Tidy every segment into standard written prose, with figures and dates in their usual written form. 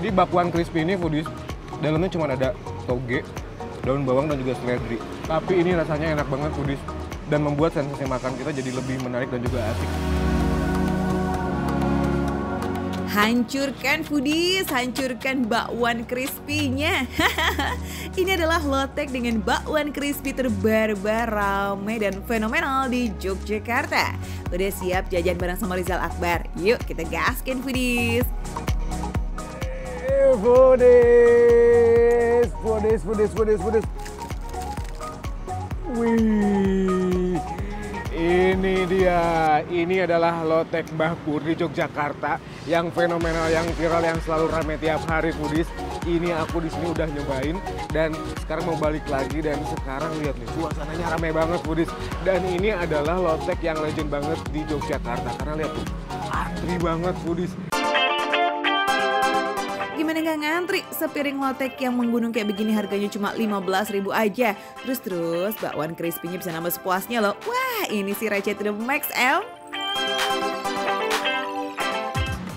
Jadi bakwan crispy ini foodies, dalamnya cuma ada toge, daun bawang dan juga seledri. Tapi ini rasanya enak banget foodies dan membuat sensasi makan kita jadi lebih menarik dan juga asik. Hancurkan foodies, hancurkan bakwan crispy-nya. Ini adalah lotek dengan bakwan crispy terbarbar, ramai dan fenomenal di Yogyakarta. Udah siap jajan bareng sama Rizal Akbar? Yuk kita gaskin foodies. Foodies. Wih, ini dia. Ini adalah lotek Mbah Pur di Yogyakarta yang fenomenal, yang viral, yang selalu ramai tiap hari foodies. Ini aku di sini udah nyobain dan sekarang mau balik lagi dan sekarang lihat nih suasananya ramai banget foodies. Dan ini adalah lotek yang legend banget di Yogyakarta karena lihat tuh antri banget foodies. Gimana nggak ngantri? Sepiring lotek yang menggunung kayak begini harganya cuma 15.000 aja. Terus bakwan crispy-nya bisa nambah sepuasnya loh. Wah, ini sih receh to the max, El.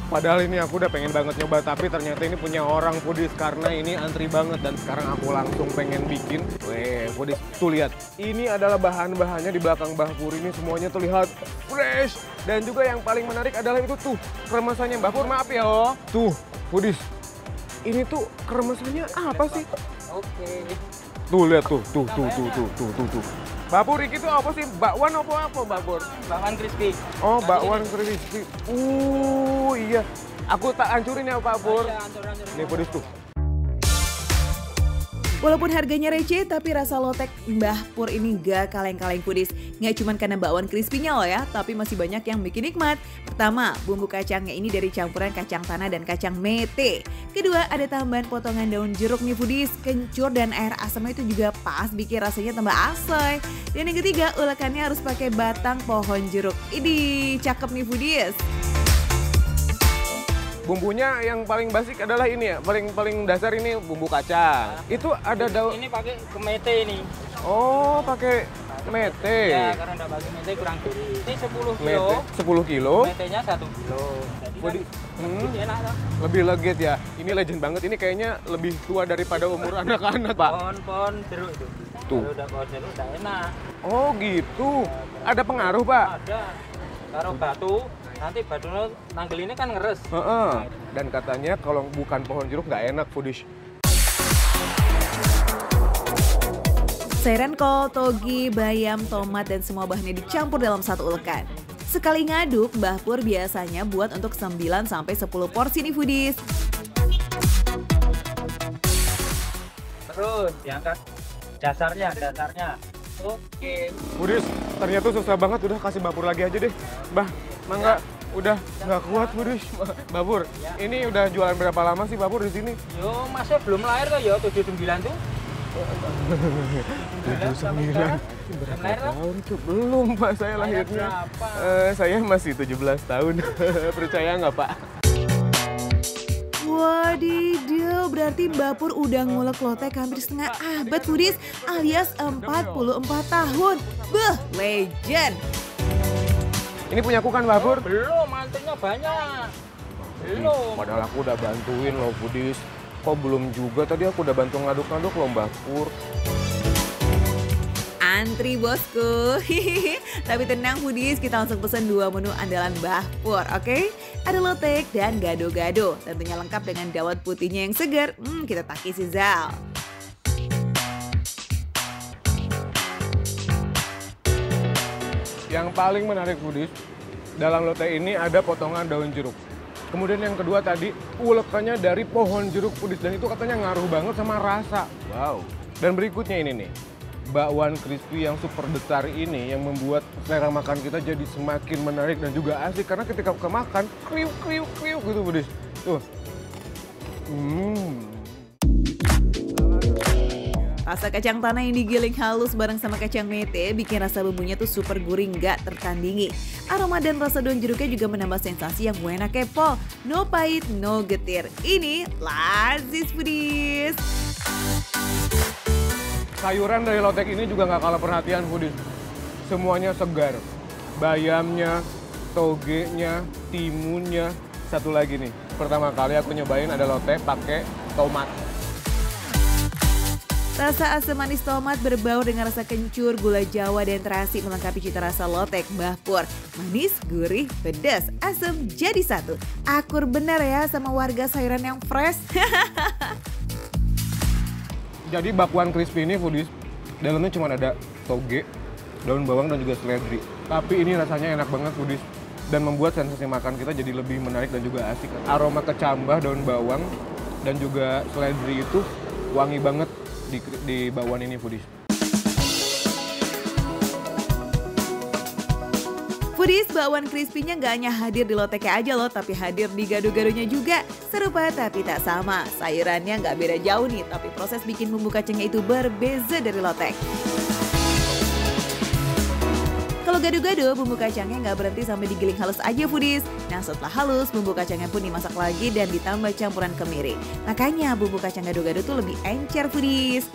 Padahal ini aku udah pengen banget nyoba, tapi ternyata ini punya orang foodies karena ini antri banget dan sekarang aku langsung pengen bikin. Weh, foodies, tuh lihat. Ini adalah bahan-bahannya di belakang Mbah Pur ini semuanya terlihat fresh. Dan juga yang paling menarik adalah itu tuh kremesannya Mbah Pur, maaf ya oh. Tuh, foodies. Ini tuh kremesannya apa sih? Oke. Tuh lihat tuh. Mbah Pur ini tuh apa sih? Bakwan apa Mbah Pur? Bakwan crispy. Oh, bakwan crispy. Iya. Aku tak hancurin ya Pak Pur. Hancur. Nih foodies tuh. Walaupun harganya receh, tapi rasa lotek Mbah Pur ini gak kaleng-kaleng foodies. Nggak cuma karena bakwan crispy-nya loh ya, tapi masih banyak yang bikin nikmat. Pertama, bumbu kacangnya ini dari campuran kacang tanah dan kacang mete. Kedua, ada tambahan potongan daun jeruk nih foodies. Kencur dan air asamnya itu juga pas bikin rasanya tambah asoy. Dan yang ketiga, ulekannya harus pakai batang pohon jeruk. Ini cakep nih foodies. Bumbunya yang paling basic adalah ini ya, paling dasar ini bumbu kacang. Itu ada daun. Ini pakai kemete ini. Oh, pakai mete. Ya, karena enggak pakai mete kurang gurih. Ini 10 kilo. Mete 10 kilo. Metenya 1 kilo. Jadi Waduh, enak lah. lebih legit ya. Ini legend banget. Ini kayaknya lebih tua daripada umur anak-anak, Pak. Pohon jeruk itu. Tuh. Kalau udah pohon jeruk udah enak. Oh, gitu. Ada pengaruh, Pak? Ada. Taruh batu, nanti batunya nanggel ini kan ngeres. Heeh. Dan katanya kalau bukan pohon jeruk nggak enak foodies. Sayuran kol, toge, bayam, tomat, dan semua bahannya dicampur dalam satu ulekan. Sekali ngaduk, Mbah Pur biasanya buat untuk 9-10 porsi nih foodies. Terus diangkat dasarnya. Oke. Foodies, ternyata susah banget. Udah kasih Mbah Pur lagi aja deh. Mbah, mangga. Udah nggak kuat foodies. Mbah Pur, ini udah jualan berapa lama sih Mbah Pur di sini? Yo, masih belum lahir kok ya, 79 tuh. 79. Berapa tahun tuh? Belum Pak, saya lahirnya. Saya masih 17 tahun. Percaya nggak Pak? Wadidaw, berarti Mbah Pur udah ngulek lotek hampir setengah abad foodies alias 44 tahun. Beuh, legend. Ini punya aku kan Mbah Pur? Belum, mantunya banyak. Belum. Padahal aku udah bantuin loh foodies. Kok belum juga? Tadi aku udah bantu ngaduk-ngaduk loh Mbah Pur. Antri bosku. Tapi tenang foodies, kita langsung pesen 2 menu andalan Mbah Pur, oke? Ada lotek dan gado-gado. Tentunya lengkap dengan dawet putihnya yang segar. Kita takisi Zal. Yang paling menarik foodies, dalam lotek ini ada potongan daun jeruk. Kemudian yang kedua tadi, ulekannya dari pohon jeruk foodies. Dan itu katanya ngaruh banget sama rasa. Wow. Dan berikutnya ini nih, bakwan crispy yang super besar ini yang membuat selera makan kita jadi semakin menarik dan juga asik. Karena ketika kita makan, kriuk gitu foodies. Tuh. Rasa kacang tanah yang digiling halus bareng sama kacang mete bikin rasa bumbunya tuh super gurih nggak tertandingi. Aroma dan rasa daun jeruknya juga menambah sensasi yang enak kepo. No pahit, no getir. Ini lazis foodies. Sayuran dari lotek ini juga nggak kalah perhatian foodies. Semuanya segar. Bayamnya, togenya, timunnya, satu lagi nih, pertama kali aku nyobain ada lotek pakai tomat. Rasa asam manis tomat berbaur dengan rasa kencur, gula jawa, dan terasi melengkapi cita rasa lotek Mbah Pur. Manis, gurih, pedas, asam jadi satu. Akur benar ya sama warga sayuran yang fresh. Jadi bakwan crispy ini foodies, dalamnya cuma ada toge, daun bawang, dan juga seledri. Tapi ini rasanya enak banget foodies, dan membuat sensasi makan kita jadi lebih menarik dan juga asik. Aroma kecambah daun bawang dan juga seledri itu wangi banget di bakwan ini foodies. Foodies, bakwan crispy-nya nggak hanya hadir di loteknya aja loh, tapi hadir di gado-gadonya juga. Serupa tapi tak sama, sayurannya nggak beda jauh nih, tapi proses bikin bumbu kacangnya itu berbeza dari lotek. Kalau gado-gado, bumbu kacangnya nggak berhenti sampai digiling halus aja foodies. Nah setelah halus, bumbu kacangnya pun dimasak lagi dan ditambah campuran kemiri. Makanya bumbu kacang gado-gado tuh lebih encer foodies.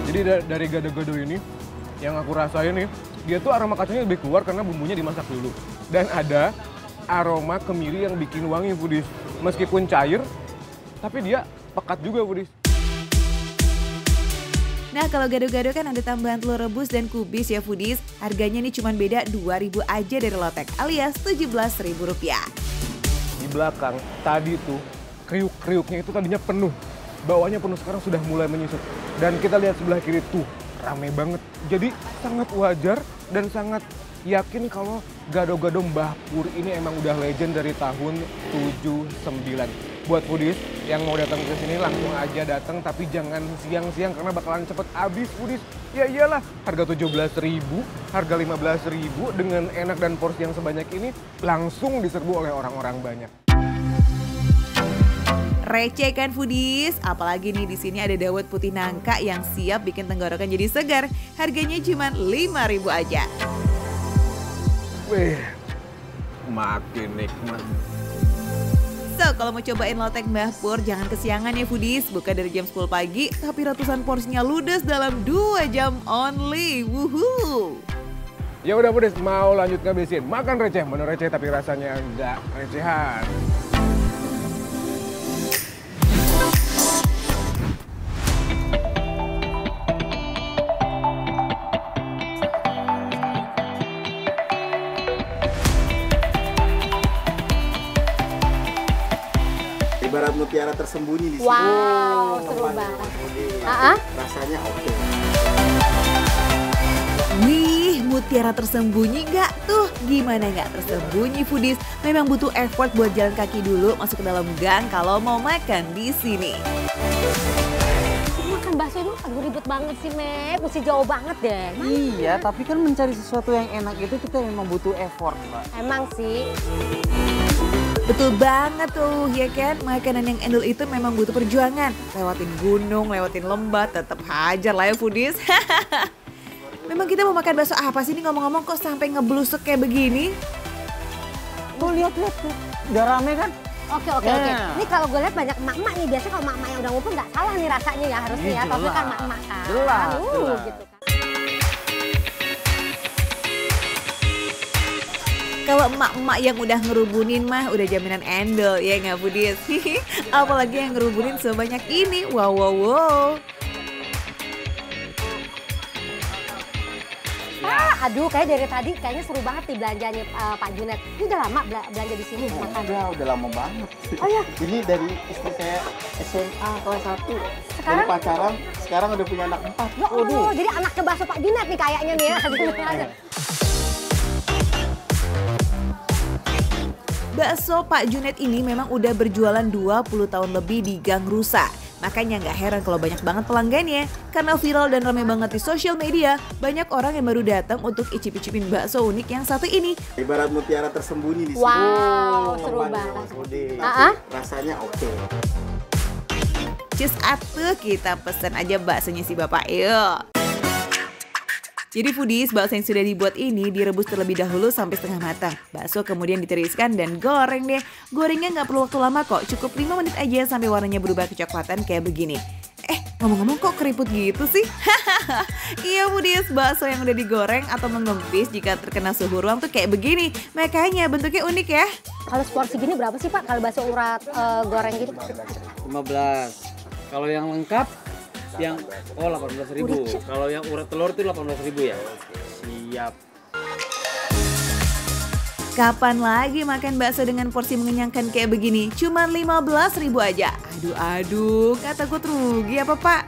Jadi dari gado-gado ini, yang aku rasain nih, dia tuh aroma kacangnya lebih keluar karena bumbunya dimasak dulu. Dan ada aroma kemiri yang bikin wangi foodies. Meskipun cair, tapi dia pekat juga foodies. Nah kalau gado-gado kan ada tambahan telur rebus dan kubis ya foodies. Harganya nih cuma beda 2.000 aja dari lotek alias Rp17.000. Di belakang tadi tuh kriuk-kriuknya itu tadinya penuh. Bawahnya penuh, sekarang sudah mulai menyusut. Dan kita lihat sebelah kiri tuh rame banget. Jadi sangat wajar dan sangat yakin kalau gado-gado Mbah Pur ini emang udah legend dari tahun 79. Buat foodies yang mau datang ke sini langsung aja datang, tapi jangan siang-siang karena bakalan cepet habis foodies. Ya iyalah, harga 17.000, harga 15.000 dengan enak dan porsi yang sebanyak ini langsung diserbu oleh orang-orang banyak. Receh kan foodies? Apalagi nih di sini ada dawet putih nangka yang siap bikin tenggorokan jadi segar. Harganya cuma 5.000 aja. Wih, makin nikmat. So, kalau mau cobain lotek Mbah Pur, jangan kesiangan ya foodies. Buka dari jam 10 pagi, tapi ratusan porsinya ludes dalam 2 jam only. Wuhuu! Ya udah foodies, mau lanjut ngabisin. Makan receh, menu receh tapi rasanya nggak recehan. Ibarat mutiara tersembunyi di sini. Wow, seru banget. Rasanya oke. Wih, mutiara tersembunyi nggak tuh? Gimana nggak tersembunyi foodies? Memang butuh effort buat jalan kaki dulu masuk ke dalam gang kalau mau makan di sini. Makan bakso itu aduh ribet banget sih, Mek. Mesti jauh banget deh. Iya, tapi kan mencari sesuatu yang enak itu kita memang butuh effort, Mbak. Emang sih. Betul banget tuh, ya kan? Makanan yang endul itu memang butuh perjuangan. Lewatin gunung, lewatin lembah, tetap hajar lah ya foodies. Memang kita mau makan bakso apa sih ini ngomong-ngomong kok sampai ngeblusuk kayak begini? Tuh lihat-lihat tuh, udah rame kan? Oke. Ini kalau gue lihat banyak emak-emak nih. Biasanya kalau emak-emak yang udah ngumpul nggak salah nih rasanya ya harusnya ya. Tapi kan emak-emak kan. Jelas. Gitu kan. Kalau emak-emak yang udah ngerubunin mah udah jaminan endol ya nggak foodies? Apalagi yang ngerubunin sebanyak ini. Wow. Aduh, kayak dari tadi kayaknya seru banget nih belanjanya Pak Junet. Ini udah lama belanja di sini makan? Udah lama banget. Oh ya? Ini dari istri saya SMA kelas 1. Sekarang? Dari pacaran, sekarang udah punya anak 4. Ya Allah, jadi anaknya bakso Pak Junet nih kayaknya nih ya. Bakso Pak Junet ini memang udah berjualan 20 tahun lebih di Gang Rusa. Makanya nggak heran kalau banyak banget pelanggannya. Karena viral dan ramai banget di sosial media, banyak orang yang baru datang untuk icip-icipin bakso unik yang satu ini. Ibarat mutiara tersembunyi di sini. Wow, seru Tempatnya banget. foodies. Ah. Rasanya oke. Cus atuh, kita pesen aja baksonya si bapak yuk. Jadi foodies, bakso yang sudah dibuat ini direbus terlebih dahulu sampai setengah matang. Bakso kemudian ditiriskan dan goreng deh. Gorengnya nggak perlu waktu lama kok, cukup 5 menit aja sampai warnanya berubah kecoklatan kayak begini. Ngomong-ngomong kok keriput gitu sih? Iya Foodies, bakso yang udah digoreng atau mengempis jika terkena suhu ruang tuh kayak begini. Makanya bentuknya unik ya. Kalau seporsi gini berapa sih Pak kalau bakso urat goreng gitu? 15. Kalau yang lengkap yang 18.000. Kalau yang urat telur itu 18.000 ya. Siap. Kapan lagi makan bakso dengan porsi mengenyangkan kayak begini? Cuman 15.000 aja. Aduh, kata gue rugi apa Pak?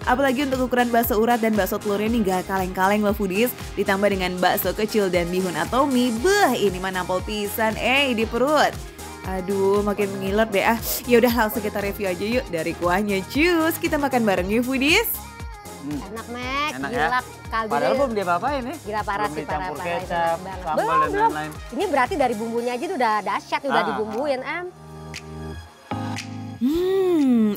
Apalagi untuk ukuran bakso urat dan bakso telurnya nih gak kaleng-kaleng loh Foodies. Ditambah dengan bakso kecil dan bihun atau mie, ini mah nampol pisan di perut. Aduh, makin mengiler deh ah. Ya udah langsung kita review aja yuk dari kuahnya. Cus, kita makan bareng yuk Foodies. Enak Mek, Enak gila ya? kaldu. Padahal belum dia apa-apain nih. Gila parah Belum sih, parah. dicampur kecap, sambal Belum, dan belum. lain-lain. Ini berarti dari bumbunya aja tuh udah dahsyat, udah dibumbuin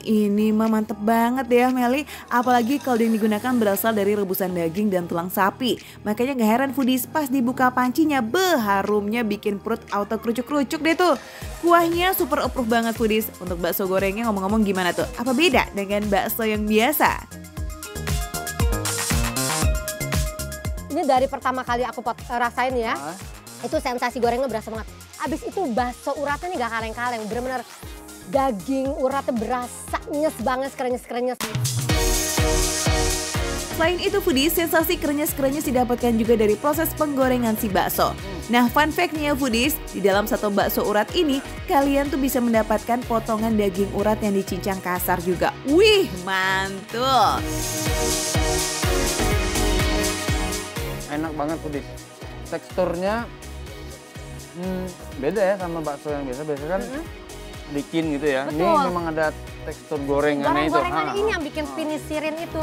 Ini mah mantep banget ya Meli. Apalagi kalau yang digunakan berasal dari rebusan daging dan tulang sapi. Makanya gak heran Foodies pas dibuka pancinya, harumnya bikin perut auto kerucuk-kerucuk deh tuh. Kuahnya super approve banget Foodies. Untuk bakso gorengnya ngomong-ngomong gimana tuh? Apa beda dengan bakso yang biasa? Ini dari pertama kali aku rasain ya, itu sensasi gorengnya berasa banget. Abis itu bakso uratnya nih gak kaleng-kaleng, bener-bener daging uratnya berasa nyes banget, krenyes-krenyes. Selain itu Foodies, sensasi krenyes-krenyes didapatkan juga dari proses penggorengan si bakso. Nah fun fact-nya Foodies, di dalam satu bakso urat ini, kalian tuh bisa mendapatkan potongan daging urat yang dicincang kasar juga. Wih, mantul! Enak banget Foodies. Teksturnya beda ya sama bakso yang biasa. Biasa kan bikin gitu ya. Betul. Ini memang ada tekstur gorengannya itu. Goreng-gorengan ini yang bikin finisirin itu.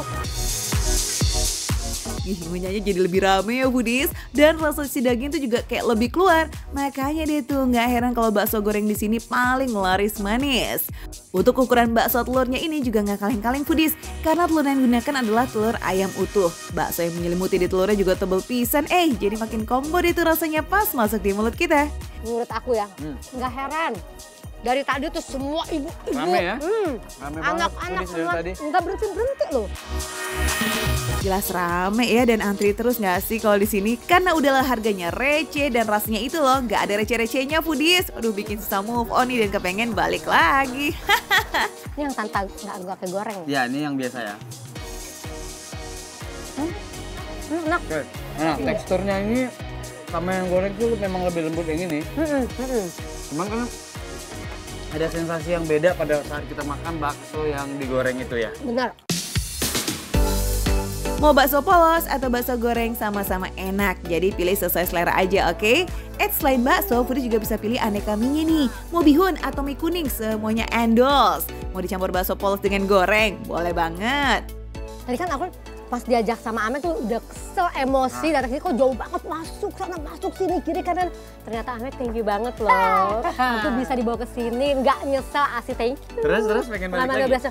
Ngunyahnya jadi lebih rame ya Foodies. Dan rasa si daging tuh juga kayak lebih keluar. Makanya deh tuh gak heran kalau bakso goreng di sini paling laris manis. Untuk ukuran bakso telurnya ini juga gak kaleng-kaleng Foodies. Karena telur yang digunakan adalah telur ayam utuh. Bakso yang menyelimuti di telurnya juga tebal pisan. Jadi makin combo deh tuh rasanya pas masuk di mulut kita. Menurut aku ya, gak heran. Dari tadi tuh semua ibu-ibu, Rame ya? Rame banget anak-anak Foodies dari semua tadi. nggak berhenti-berhenti loh. Jelas rame ya dan antri terus gak sih kalau di sini? Karena udahlah harganya receh dan rasanya itu loh gak ada receh-recehnya Foodies. Aduh bikin susah move on nih dan kepengen balik lagi. Ini yang tanpa nggak pakai goreng. Ya ini yang biasa ya. Enak. Oke. Nah teksturnya ini sama yang goreng tuh memang lebih lembut yang ini. Cuman kan ada sensasi yang beda pada saat kita makan bakso yang digoreng itu ya. Benar. Mau bakso polos atau bakso goreng sama-sama enak. Jadi pilih sesuai selera aja, oke? Selain bakso, Foodies juga bisa pilih aneka mie nih. Mau bihun atau mie kuning, semuanya endorse. Mau dicampur bakso polos dengan goreng, boleh banget. Tadi kan aku pas diajak sama Amek tuh udah kesel, emosi, datang sini kok jauh banget, masuk sana, masuk sini, kiri kanan. Ternyata Amek thank you banget loh. Itu bisa dibawa ke sini, nggak nyesel, asih thank you. Terus pengen balik Lama lagi? biasa.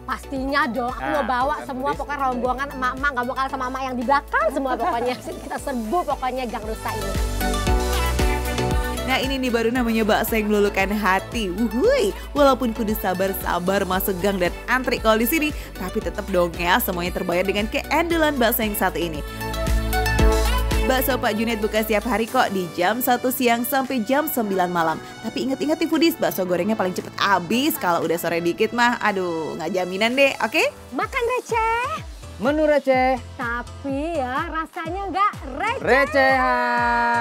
Pastinya dong, aku mau bawa kan, semua Foodies. pokoknya rombongan emak-emak, nggak mau kalah sama emak yang di belakang semua pokoknya. Kita serbu pokoknya Gang Rusa ini. Nah ini nih baru namanya bakso yang meluluhkan hati. Wuhui, walaupun kudu sabar-sabar masuk gang dan antri kalau di sini, tapi tetap dong ya semuanya terbayar dengan keendolan bakso yang satu ini. Bakso Pak Junet buka setiap hari kok di jam 1 siang sampai jam 9 malam. Tapi inget-inget nih Foodies, bakso gorengnya paling cepet habis. Kalau udah sore dikit mah, aduh nggak jaminan deh, oke? Makan receh, Menu receh. tapi ya rasanya nggak receh. Recehan.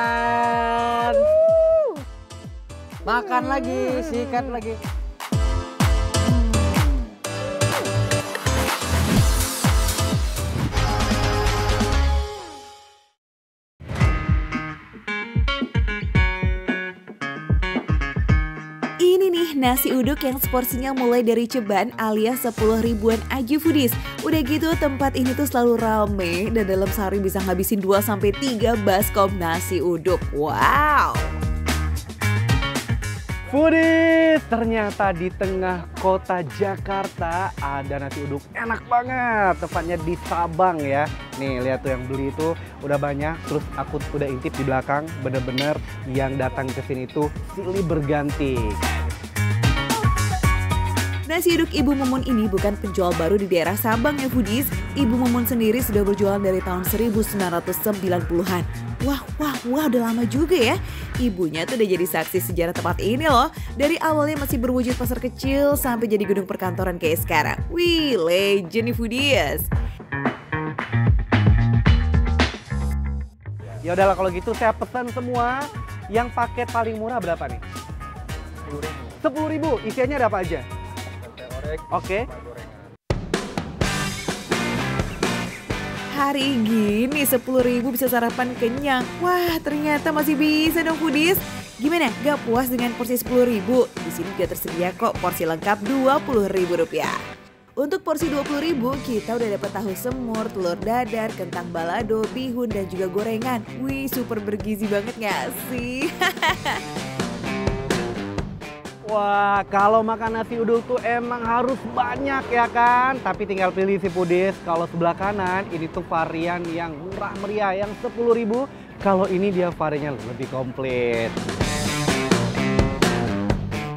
Makan lagi, sikat lagi. Ini nih nasi uduk yang seporsinya mulai dari ceban alias 10 ribuan aja Foodies. Udah gitu tempat ini tuh selalu rame dan dalam sehari bisa ngabisin 2-3 baskom nasi uduk. Wow! Foodies, ternyata di tengah kota Jakarta ada nasi uduk enak banget. Tepatnya di Sabang ya. Nih lihat tuh yang beli itu udah banyak. Terus aku udah intip di belakang, bener-bener yang datang ke sini tuh silih berganti. Nasi uduk Ibu Mumun ini bukan penjual baru di daerah Sabang ya foodies. Ibu Mumun sendiri sudah berjualan dari tahun 1990-an. Wah, udah lama juga ya. Ibunya tuh udah jadi saksi sejarah tempat ini loh. Dari awalnya masih berwujud pasar kecil sampai jadi gedung perkantoran kayak sekarang. Wih, legend nih foodies. Ya udahlah kalau gitu saya pesan semua. Yang paket paling murah berapa nih? 10.000. Isiannya ada apa aja? Oke. Hari gini 10.000 bisa sarapan kenyang. Wah, ternyata masih bisa dong foodies. Gimana? Gak puas dengan porsi 10.000? Di sini juga tersedia kok porsi lengkap Rp20.000. Untuk porsi 20.000 kita udah dapat tahu semur, telur dadar, kentang balado, bihun dan juga gorengan. Wih, super bergizi banget gak sih? Wah, kalau makan nasi uduk tuh emang harus banyak ya kan? Tapi tinggal pilih si foodies. Kalau sebelah kanan ini tuh varian yang murah meriah yang 10.000. Kalau ini dia variannya lebih komplit.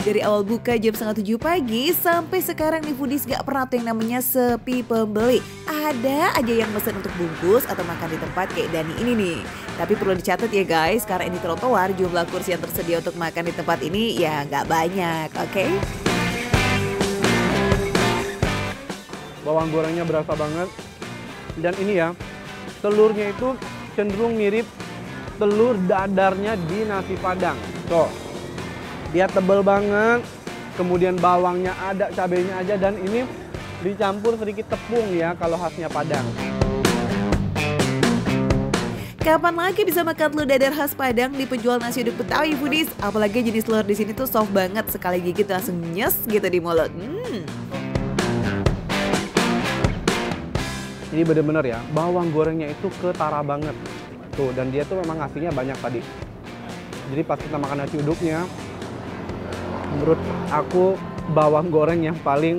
Dari awal buka jam 6:30 pagi sampai sekarang nih foodies gak pernah tuh yang namanya sepi pembeli. Ada aja yang mesen untuk bungkus atau makan di tempat kayak Dani ini nih. Tapi perlu dicatat ya guys, karena ini trotoar, jumlah kursi yang tersedia untuk makan di tempat ini ya gak banyak, oke? Bawang gorengnya berasa banget. Dan ini ya, telurnya itu cenderung mirip telur dadarnya di nasi Padang. Tuh. Dia tebel banget, kemudian bawangnya ada, cabenya aja, dan ini dicampur sedikit tepung ya kalau khasnya Padang. Kapan lagi bisa makan telur dadar khas Padang di penjual nasi uduk Betawi foodies? Apalagi jenis telur di sini tuh soft banget, sekali gigit langsung nyes gitu di mulut. Ini bener-bener ya, bawang gorengnya itu ketara banget. Tuh, dan dia tuh memang ngasihnya banyak tadi. Jadi pas kita makan nasi uduknya, menurut aku bawang goreng yang paling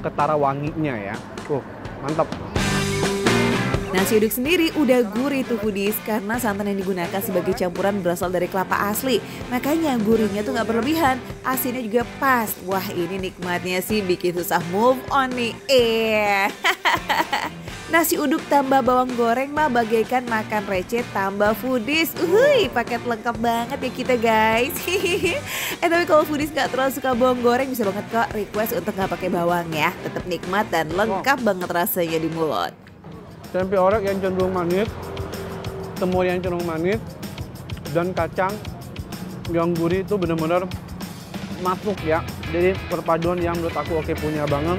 ketara wanginya ya. Mantap. Nasi uduk sendiri udah gurih tuh foodies karena santan yang digunakan sebagai campuran berasal dari kelapa asli. Makanya gurihnya tuh gak berlebihan, asinnya juga pas. Wah, ini nikmatnya sih bikin susah move on nih. Nasi uduk tambah bawang goreng mah bagaikan makan receh tambah foodies. Paket lengkap banget ya kita guys. Tapi kalau foodies gak terlalu suka bawang goreng bisa banget kok request untuk gak pakai bawang ya. Tetap nikmat dan lengkap banget rasanya di mulut. Tempe orek yang cenderung manis, semur yang cenderung manis, dan kacang yang gurih itu benar-benar masuk ya. Jadi perpaduan yang menurut aku oke punya banget.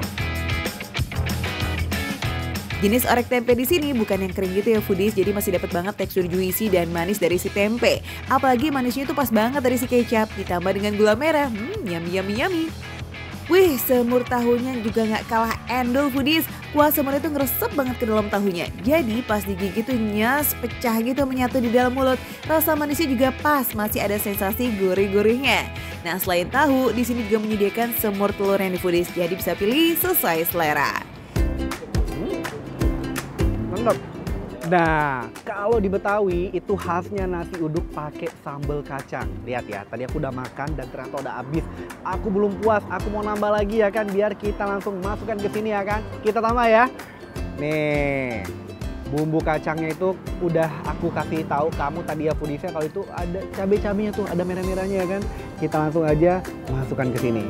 Jenis orek tempe di sini bukan yang kering gitu ya foodies, jadi masih dapat banget tekstur juicy dan manis dari si tempe. Apalagi manisnya itu pas banget dari si kecap, ditambah dengan gula merah. Yummy. Wih, semur tahunya juga nggak kalah endol foodies. Kuah semur itu ngeresep banget ke dalam tahunya. Jadi pas digigit tuh nyas, pecah gitu menyatu di dalam mulut. Rasa manisnya juga pas, masih ada sensasi gurih-gurihnya. Nah, selain tahu, di sini juga menyediakan semur telur yang di foodies, jadi bisa pilih sesuai selera. Mantap. Nah, kalau di Betawi itu khasnya nasi uduk pakai sambal kacang. Lihat ya, tadi aku udah makan dan ternyata udah habis. Aku belum puas, aku mau nambah lagi ya kan, biar kita langsung masukkan ke sini ya kan. Kita tambah ya. Nih, bumbu kacangnya itu udah aku kasih tahu kamu tadi ya foodiesnya, kalau itu ada cabai-cabainya tuh, ada merah-merahnya ya kan. Kita langsung aja masukkan ke sini.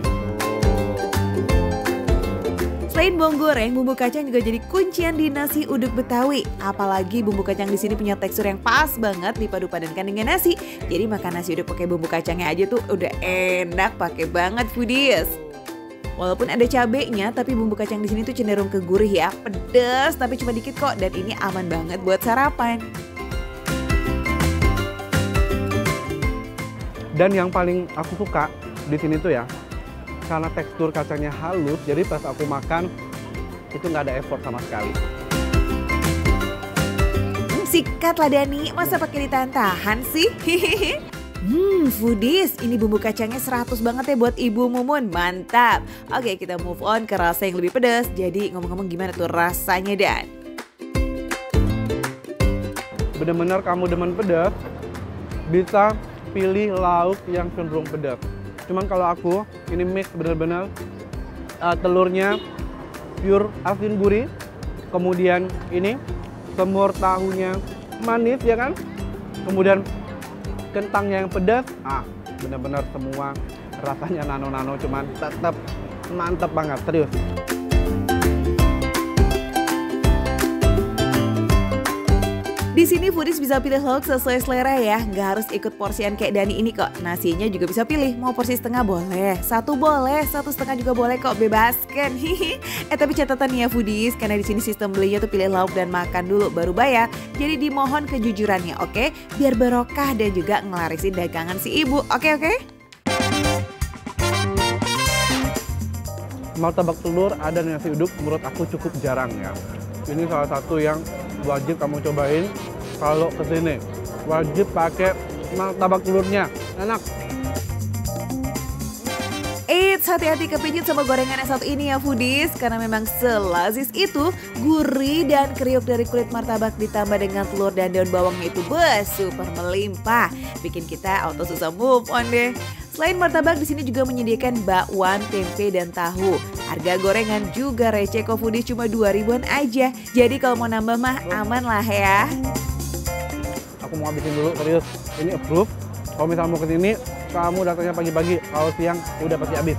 Selain bawang goreng, bumbu kacang juga jadi kuncian di nasi uduk Betawi. Apalagi bumbu kacang di sini punya tekstur yang pas banget dipadu-padankan dengan nasi. Jadi makan nasi uduk pakai bumbu kacangnya aja tuh udah enak, pakai banget foodies. Walaupun ada cabenya, tapi bumbu kacang di sini tuh cenderung ke gurih ya, pedas tapi cuma dikit kok, dan ini aman banget buat sarapan. Dan yang paling aku suka di sini tuh ya, karena tekstur kacangnya halus, jadi pas aku makan itu nggak ada effort sama sekali. Sikat lah Dani, masa pakai ditahan-tahan sih? Foodies, ini bumbu kacangnya 100 banget ya buat Ibu Mumun, mantap. Oke, kita move on ke rasa yang lebih pedas. Jadi ngomong-ngomong gimana tuh rasanya Dan? Bener-bener kamu demen pedas, bisa pilih lauk yang cenderung pedas. Cuman kalau aku, ini mix bener-bener telurnya pure asin gurih. Kemudian ini semur tahunya manis ya kan. Kemudian kentangnya yang pedas. Benar-benar semua rasanya nano-nano, cuman tetap mantep banget, serius. Di sini foodies bisa pilih lauk sesuai selera ya, nggak harus ikut porsian kayak Dani ini kok. Nasinya juga bisa pilih, mau porsi setengah boleh, satu boleh, satu setengah juga boleh kok, bebaskan. Tapi catatan nih ya foodies, karena di sini sistem belinya tuh pilih lauk dan makan dulu baru bayar. Jadi dimohon kejujurannya, oke? Biar barokah dan juga ngelarisin dagangan si ibu, oke? Martabak telur ada nasi uduk menurut aku cukup jarang ya. Ini salah satu yang wajib kamu cobain kalau kesini. Wajib pakai martabak telurnya, enak. Eits, hati-hati kepincut sama gorengan yang satu ini ya foodies, karena memang selazis itu, gurih dan kriuk dari kulit martabak ditambah dengan telur dan daun bawangnya itu super melimpah, bikin kita auto susah move on deh. Selain martabak, di sini juga menyediakan bakwan, tempe, dan tahu. Harga gorengan juga receh kok foodies, cuma 2.000-an aja. Jadi kalau mau nambah mah aman lah ya. Aku mau habisin dulu, serius. Ini approve. Kalau misalnya mau kesini, kamu datangnya pagi-pagi. Kalau siang udah pasti habis.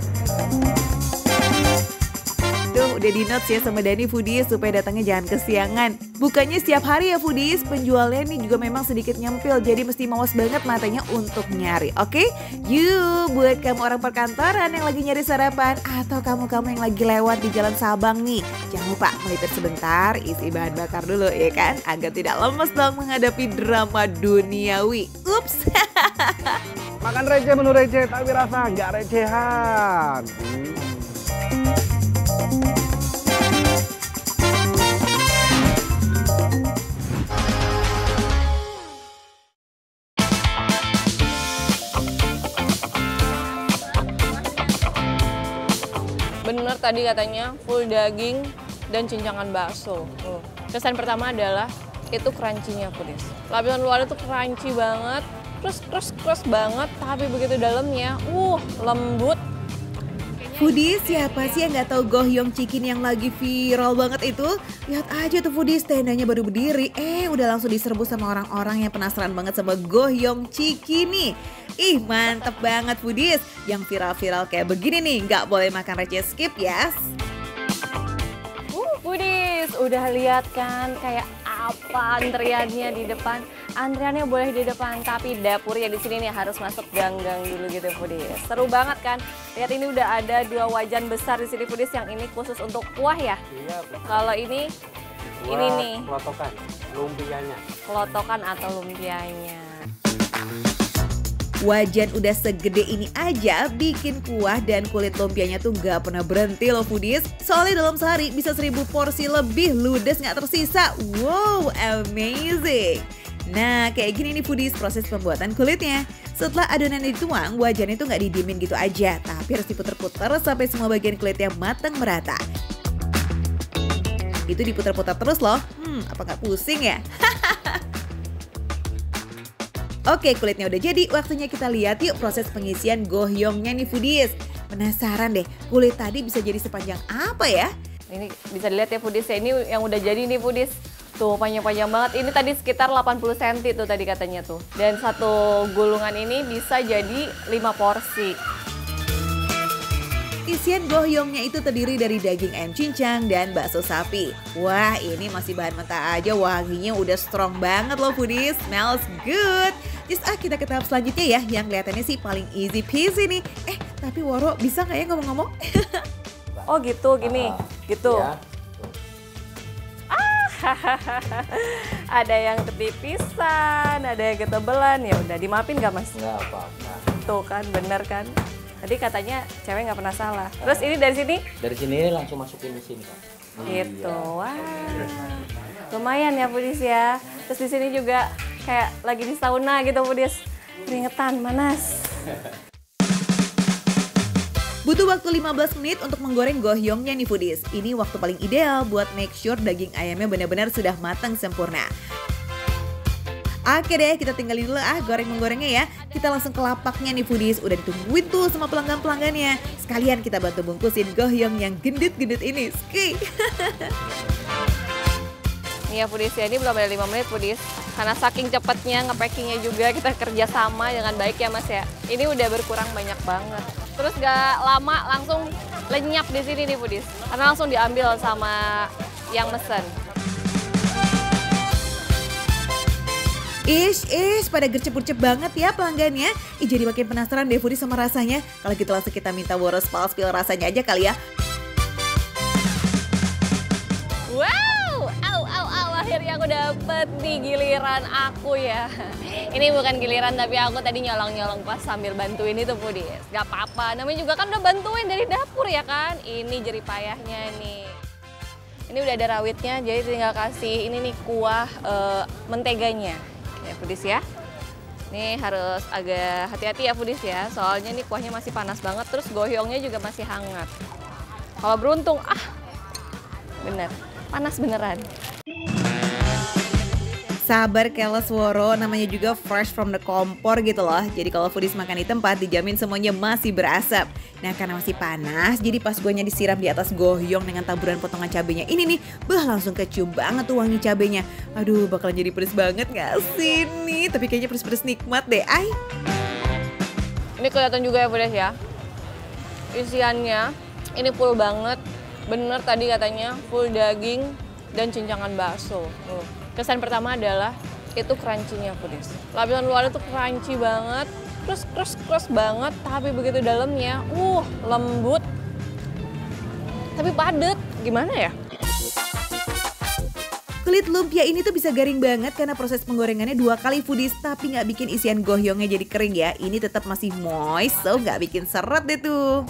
Tuh udah di notes ya sama Dani foodies supaya datangnya jangan kesiangan. Bukannya setiap hari ya foodies, penjualnya nih juga memang sedikit nyempil, jadi mesti mawas banget matanya untuk nyari, oke? Yuk, buat kamu orang perkantoran yang lagi nyari sarapan atau kamu-kamu yang lagi lewat di Jalan Sabang nih, jangan lupa melipir sebentar, isi bahan bakar dulu ya kan, agar tidak lemes dong menghadapi drama duniawi. Ups. Makan receh menu receh, tapi rasa nggak recehan. Bener tadi katanya full daging dan cincangan bakso. Kesan pertama adalah itu crunchy-nya foodies. Lapisan luarnya tuh crunchy banget, terus banget, tapi begitu dalamnya, lembut. Foodies, siapa sih yang nggak tahu Gohyong Chicken yang lagi viral banget itu? Lihat aja tuh foodies, tendanya baru berdiri, udah langsung diserbu sama orang-orang yang penasaran banget sama Gohyong Chicken nih. Ih, mantep banget foodies. Yang viral-viral kayak begini nih, nggak boleh makan receh, skip ya. Foodies, udah lihat kan kayak apa antriannya di depan? Antriannya boleh di depan, tapi dapurnya di sini nih harus masuk gang-gang dulu gitu foodies. Seru banget kan? Lihat ini udah ada 2 wajan besar di sini foodies, yang ini khusus untuk kuah ya. Iya, betul. Kalau ini nih. Kelotokan, lumpianya. Kelotokan atau lumpianya. Wajan udah segede ini aja, bikin kuah dan kulit lumpianya tuh gak pernah berhenti loh foodies. Soalnya dalam sehari bisa 1.000 porsi lebih, ludes gak tersisa. Wow, amazing. Nah, kayak gini nih foodies proses pembuatan kulitnya. Setelah adonan dituang, wajan itu gak didiemin gitu aja, tapi harus diputer-puter sampai semua bagian kulitnya matang merata. Itu diputer-puter terus loh. Apa gak pusing ya? Oke, kulitnya udah jadi, waktunya kita lihat yuk proses pengisian gohyongnya nih foodies. Penasaran deh, kulit tadi bisa jadi sepanjang apa ya? Ini bisa dilihat ya foodies, ini yang udah jadi nih foodies. Tuh panjang-panjang banget, ini tadi sekitar 80 cm tuh tadi katanya tuh. Dan satu gulungan ini bisa jadi 5 porsi. Isian gohyongnya itu terdiri dari daging ayam cincang dan bakso sapi. Wah, ini masih bahan mentah aja, wanginya udah strong banget loh foodies, smells good. Just kita ke tahap selanjutnya ya, yang kelihatannya sih paling easy peasy nih. Tapi Woro bisa nggak ya ngomong-ngomong? Oh gitu, gini, gitu. Ya. Ada yang ketipisan, ada yang ketebelan, ya udah dimaafin gak mas? Nggak apa-apa. Tuh kan, bener kan? Tadi katanya cewek nggak pernah salah. Terus ini dari sini? Dari sini langsung masukin di sini, Kak. Gitu, wah. Lumayan ya foodies ya. Terus di sini juga kayak lagi di sauna gitu foodies. Keringetan, panas. Butuh waktu 15 menit untuk menggoreng gohyongnya nih foodies. Ini waktu paling ideal buat make sure daging ayamnya benar-benar sudah matang sempurna. Oke deh, kita tinggalin dulu goreng-menggorengnya ya. Kita langsung ke lapaknya nih foodies. Udah ditungguin tuh sama pelanggan-pelanggannya. Sekalian kita bantu bungkusin gohyong yang gendut-gendut ini. Ski. Nih ya foodies ya, ini belum ada 5 menit foodies. Karena saking cepatnya ngepackingnya juga kita kerja sama dengan baik ya Mas ya. Ini udah berkurang banyak banget. Terus gak lama langsung lenyap di sini nih foodies. Karena langsung diambil sama yang mesen. Pada gercep-gercep banget ya pelanggannya. Jadi makin penasaran deh foodies sama rasanya. Kalau gitu langsung kita minta boros spill rasanya aja kali ya. Wow, akhirnya aku dapet nih giliran aku ya. Ini bukan giliran tapi aku tadi nyolong-nyolong pas sambil bantuin itu foodies. Gak apa-apa, namanya juga kan udah bantuin dari dapur ya kan. Ini jerih payahnya nih. Ini udah ada rawitnya, jadi tinggal kasih ini nih kuah menteganya. Ya foodies ya. Ini harus agak hati-hati ya foodies ya, soalnya nih kuahnya masih panas banget, terus gohyongnya juga masih hangat. Kalau beruntung, bener, panas beneran. Sabar keles woro, namanya juga fresh from the kompor gitu loh. Jadi kalau foodies makan di tempat dijamin semuanya masih berasap. Nah karena masih panas, jadi pas guanya disiram di atas gohyong dengan taburan potongan cabenya ini nih, langsung kecium banget tuh wangi cabenya. Aduh bakalan jadi pedes banget gak sih nih? Tapi kayaknya pedes-pedes nikmat deh, ay. Ini kelihatan juga ya foodies ya. Isiannya ini full banget, bener tadi katanya full daging dan cincangan bakso. Kesan pertama adalah itu crunchy-nya foodies. Lapisan luarnya tuh crunchy banget, terus crust banget, tapi begitu dalamnya, lembut, tapi padat. Gimana ya? Kulit lumpia ini tuh bisa garing banget karena proses penggorengannya 2 kali foodies, tapi nggak bikin isian gohyongnya jadi kering ya. Ini tetap masih moist, so nggak bikin seret deh tuh.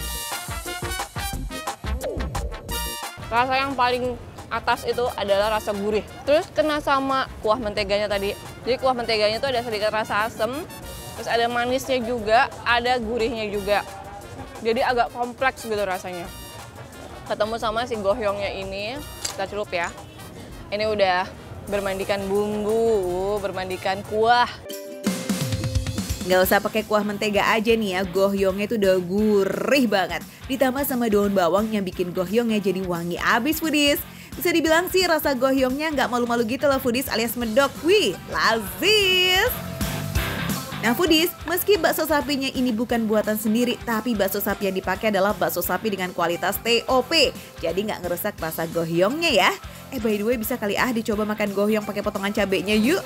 Rasa yang paling atas itu adalah rasa gurih. Terus kena sama kuah menteganya tadi. Jadi kuah menteganya itu ada sedikit rasa asam, terus ada manisnya juga, ada gurihnya juga. Jadi agak kompleks gitu rasanya. Ketemu sama si gohyongnya ini, kita celup ya. Ini udah bermandikan bumbu, bermandikan kuah. Nggak usah pakai kuah mentega aja nih ya, gohyongnya itu udah gurih banget. Ditambah sama daun bawang yang bikin gohyongnya jadi wangi abis foodies. Bisa dibilang sih rasa gohyongnya nggak malu-malu gitu loh foodies alias medok. Wih, lazis! Nah foodies, meski bakso sapinya ini bukan buatan sendiri, tapi bakso sapi yang dipakai adalah bakso sapi dengan kualitas TOP. Jadi nggak ngerusak rasa gohyongnya ya. By the way bisa kali dicoba makan gohyong pakai potongan cabenya yuk.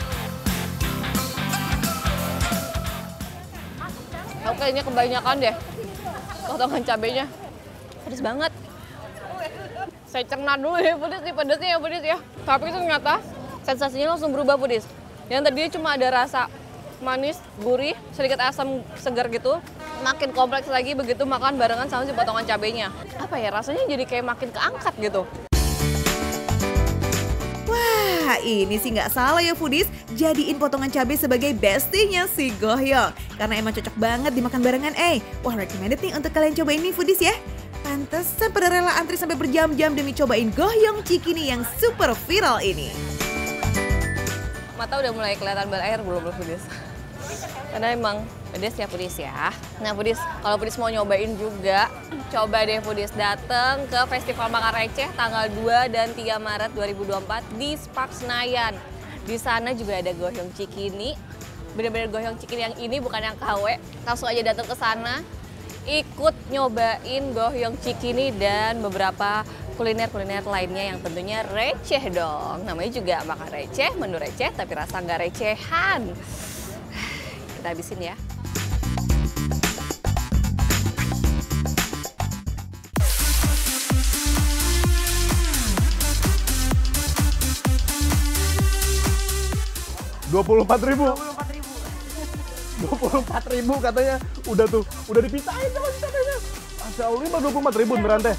Aku kayaknya kebanyakan deh potongan cabenya, pedes banget. Saya cerna dulu ya foodies, nih pedesnya ya foodies ya. Tapi ternyata sensasinya langsung berubah foodies. Yang tadinya cuma ada rasa manis, gurih, sedikit asam segar gitu. Makin kompleks lagi begitu makan barengan sama si potongan cabenya. Apa ya, rasanya jadi kayak makin keangkat gitu. Wah ini sih nggak salah ya foodies, jadiin potongan cabai sebagai bestinya si gohyong. Karena emang cocok banget dimakan barengan. Wah recommended nih untuk kalian cobain nih foodies ya. Pantesan pada rela antri sampai berjam-jam demi cobain gohyong cikini yang super viral ini. Mata udah mulai kelihatan berair belum foodies? Karena emang pedes ya foodies ya. Nah foodies, kalau foodies mau nyobain juga, coba deh foodies datang ke Festival Makan Receh tanggal 2 dan 3 Maret 2024 di Spark Senayan. Di sana juga ada gohyong cikini. Bener-bener gohyong cikini yang ini bukan yang KW. Langsung aja datang ke sana. Ikut nyobain gohyong cikini dan beberapa kuliner-kuliner lainnya yang tentunya receh dong. Namanya juga makan receh, menu receh tapi rasa nggak recehan. Kita habisin ya. Rp24.000. 24.000 katanya. Udah tuh, udah dipisahin sama si cabenya. Masya Allah, 24.000 beneran teh.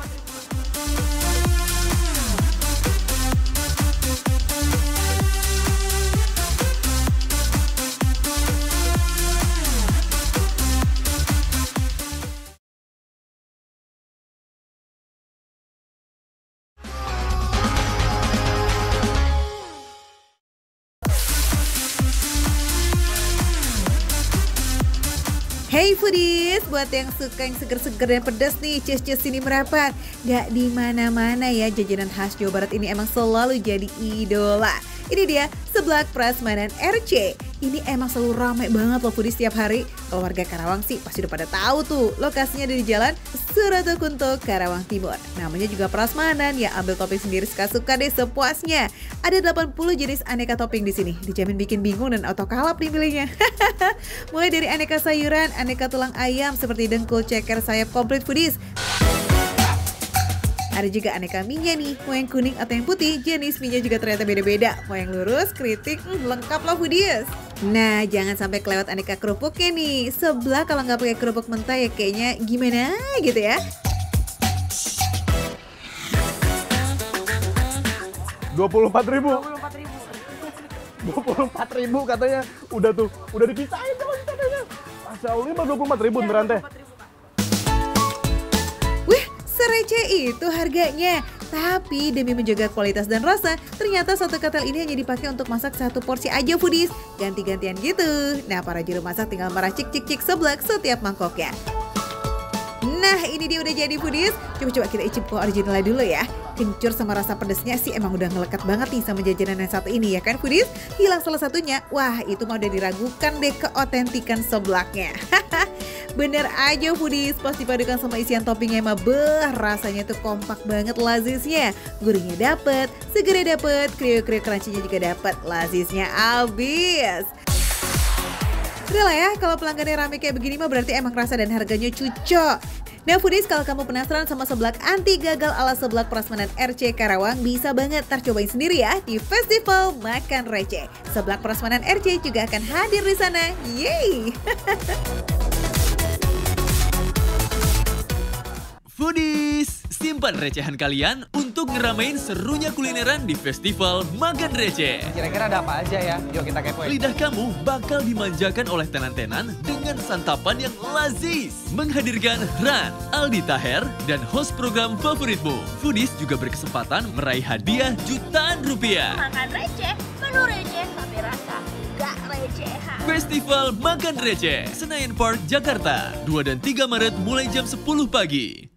Hey foodies, buat yang suka yang seger-seger dan pedas nih, cheers sini merapat. Gak di mana-mana ya, jajanan khas Jawa Barat ini emang selalu jadi idola. Ini dia seblak prasmanan RC. Ini emang selalu ramai banget loh foodies setiap hari. Kalau warga Karawang sih pasti udah pada tahu tuh, lokasinya dari Jalan Suratokunto, Karawang Timur. Namanya juga prasmanan, ya ambil topping sendiri suka-suka deh sepuasnya. Ada 80 jenis aneka topping di sini. Dijamin bikin bingung dan autokalap nih pilihnya. Mulai dari aneka sayuran, aneka tulang ayam seperti dengkul, ceker, sayap, komplit foodies. Ada juga aneka mie-nya nih, mau yang kuning atau yang putih, jenis mie-nya juga ternyata beda-beda. Mau yang lurus, kritik, lengkap loh foodies. Nah, jangan sampai kelewat aneka kerupuknya nih. Seblak kalau nggak pakai kerupuk mentah ya kayaknya gimana gitu ya. 24.000. 24.000 katanya. Udah tuh, udah dipisahin tuh katanya. Masya Allah, 24.000 beneran teh. Wih, sereceh itu harganya. Tapi demi menjaga kualitas dan rasa, ternyata satu ketel ini hanya dipakai untuk masak satu porsi aja foodies. Ganti-gantian gitu. Nah, para juru masak tinggal meracik cik-cik seblak setiap mangkoknya. Nah, ini dia udah jadi foodies. Coba-coba kita icip kok originalnya dulu ya. Kencur sama rasa pedesnya sih emang udah ngelekat banget nih sama jajanan yang satu ini ya kan foodies. Hilang salah satunya, wah itu mah udah diragukan deh keotentikan seblaknya. Bener aja foodies, pas dipadukan sama isian toppingnya mah rasanya tuh kompak banget lazisnya. Gurihnya dapet, segernya dapet, kriuk-kriuk crunchy-nya juga dapet, lazisnya abis. Udah lah ya, kalau pelanggannya rame kayak begini mah berarti emang rasa dan harganya cocok. Nah foodies, kalau kamu penasaran sama seblak anti gagal ala seblak prasmanan RC Karawang, bisa banget cobain sendiri ya di Festival Makan Receh. Seblak prasmanan RC juga akan hadir di sana. Yeay! Foodies, simpan recehan kalian untuk ngeramein serunya kulineran di Festival Makan Receh. Kira-kira ada apa aja ya? Yuk kita kepoin. Lidah kamu bakal dimanjakan oleh tenan-tenan dengan santapan yang lazis. Menghadirkan Ran, Aldi Taher, dan host program favoritmu. Foodies juga berkesempatan meraih hadiah jutaan rupiah. Makan receh, menu receh, tapi rasa gak recehan. Festival Makan Receh, Senayan Park, Jakarta. 2 dan 3 Maret mulai jam 10 pagi.